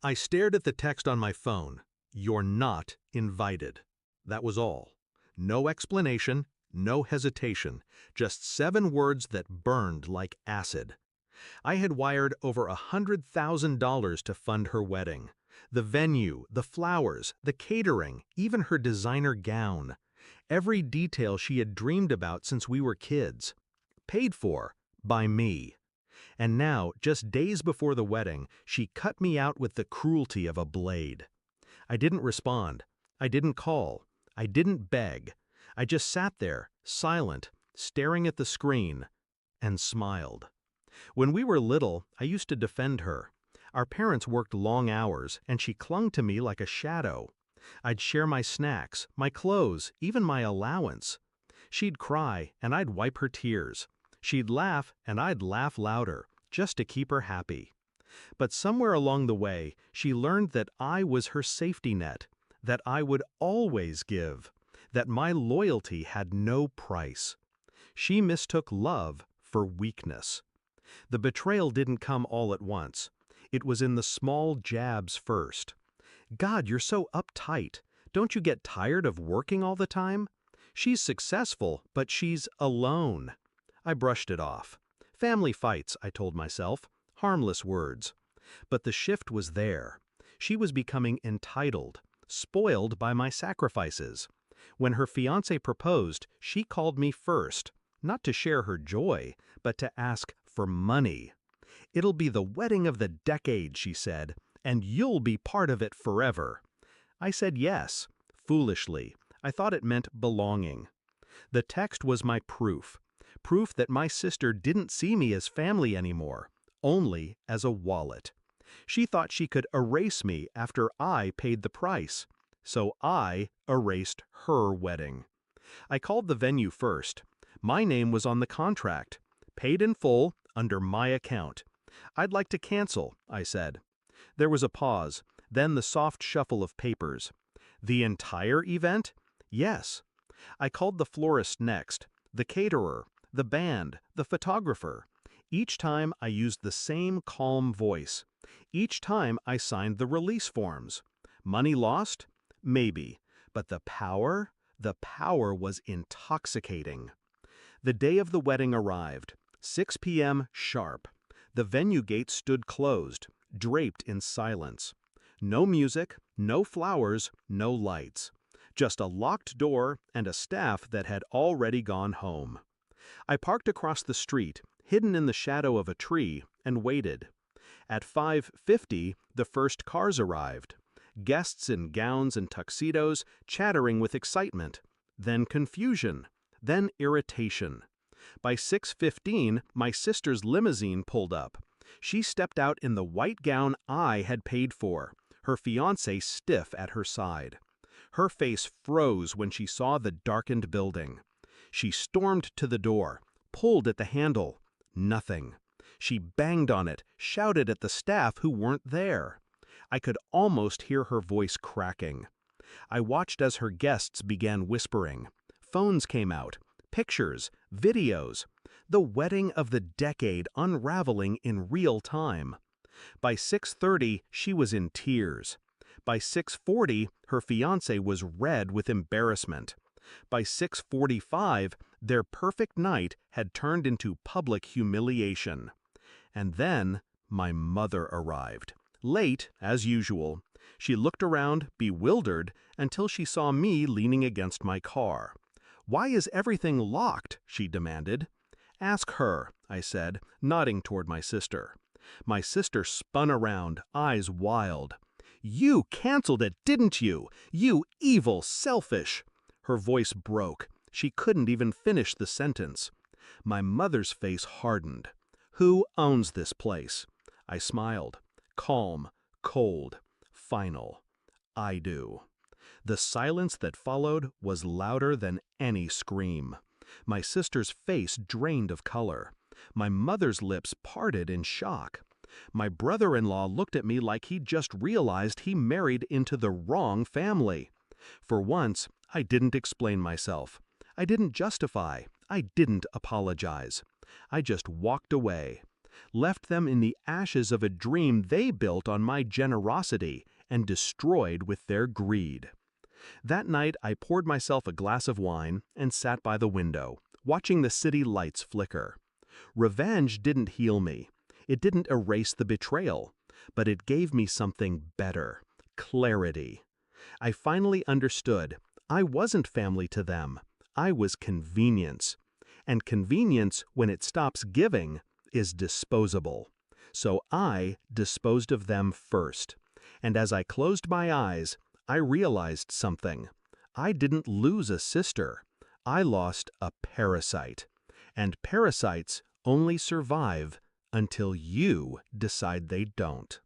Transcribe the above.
I stared at the text on my phone. "You're not invited." That was all. No explanation, no hesitation, just 7 words that burned like acid. I had wired over $100,000 to fund her wedding. The venue, the flowers, the catering, even her designer gown. Every detail she had dreamed about since we were kids. Paid for by me. And now, just days before the wedding, she cut me out with the cruelty of a blade. I didn't respond. I didn't call. I didn't beg. I just sat there, silent, staring at the screen, and smiled. When we were little, I used to defend her. Our parents worked long hours, and she clung to me like a shadow. I'd share my snacks, my clothes, even my allowance. She'd cry, and I'd wipe her tears. She'd laugh, and I'd laugh louder, just to keep her happy. But somewhere along the way, she learned that I was her safety net, that I would always give, that my loyalty had no price. She mistook love for weakness. The betrayal didn't come all at once. It was in the small jabs first. "God, you're so uptight. Don't you get tired of working all the time? She's successful, but she's alone." I brushed it off. Family fights, I told myself. Harmless words. But the shift was there. She was becoming entitled, spoiled by my sacrifices. When her fiancé proposed, she called me first, not to share her joy, but to ask for money. "It'll be the wedding of the decade," she said, "and you'll be part of it forever." I said yes, foolishly. I thought it meant belonging. The text was my proof. Proof that my sister didn't see me as family anymore, only as a wallet. She thought she could erase me after I paid the price. So I erased her wedding. I called the venue first. My name was on the contract. Paid in full, under my account. "I'd like to cancel," I said. There was a pause, then the soft shuffle of papers. "The entire event?" "Yes." I called the florist next, the caterer, the band, the photographer. Each time I used the same calm voice. Each time I signed the release forms. Money lost? Maybe. But the power was intoxicating. The day of the wedding arrived. 6 p.m. sharp. The venue gate stood closed, draped in silence. No music, no flowers, no lights. Just a locked door and a staff that had already gone home. I parked across the street, hidden in the shadow of a tree, and waited. At 5:50, the first cars arrived. Guests in gowns and tuxedos, chattering with excitement. Then confusion. Then irritation. By 6:15, my sister's limousine pulled up. She stepped out in the white gown I had paid for, her fiancé stiff at her side. Her face froze when she saw the darkened building. She stormed to the door, pulled at the handle. Nothing. She banged on it, shouted at the staff who weren't there. I could almost hear her voice cracking. I watched as her guests began whispering. Phones came out. Pictures, videos. The wedding of the decade unraveling in real time. By 6:30, she was in tears. By 6:40, her fiancé was red with embarrassment. By 6:45, their perfect night had turned into public humiliation. And then, my mother arrived. Late, as usual. She looked around, bewildered, until she saw me leaning against my car. "Why is everything locked?" she demanded. "Ask her," I said, nodding toward my sister. My sister spun around, eyes wild. "You canceled it, didn't you? You evil, selfish!" Her voice broke. She couldn't even finish the sentence. My mother's face hardened. "Who owns this place?" I smiled. Calm, cold, final. "I do." The silence that followed was louder than any scream. My sister's face drained of color. My mother's lips parted in shock. My brother-in-law looked at me like he'd just realized he married into the wrong family. For once, I didn't explain myself. I didn't justify. I didn't apologize. I just walked away. left them in the ashes of a dream they built on my generosity and destroyed with their greed. That night, I poured myself a glass of wine and sat by the window, watching the city lights flicker. Revenge didn't heal me. It didn't erase the betrayal, but it gave me something better: clarity. I finally understood I wasn't family to them. I was convenience. And convenience, when it stops giving, is disposable. So I disposed of them first. And as I closed my eyes, I realized something. I didn't lose a sister. I lost a parasite. And parasites only survive until you decide they don't.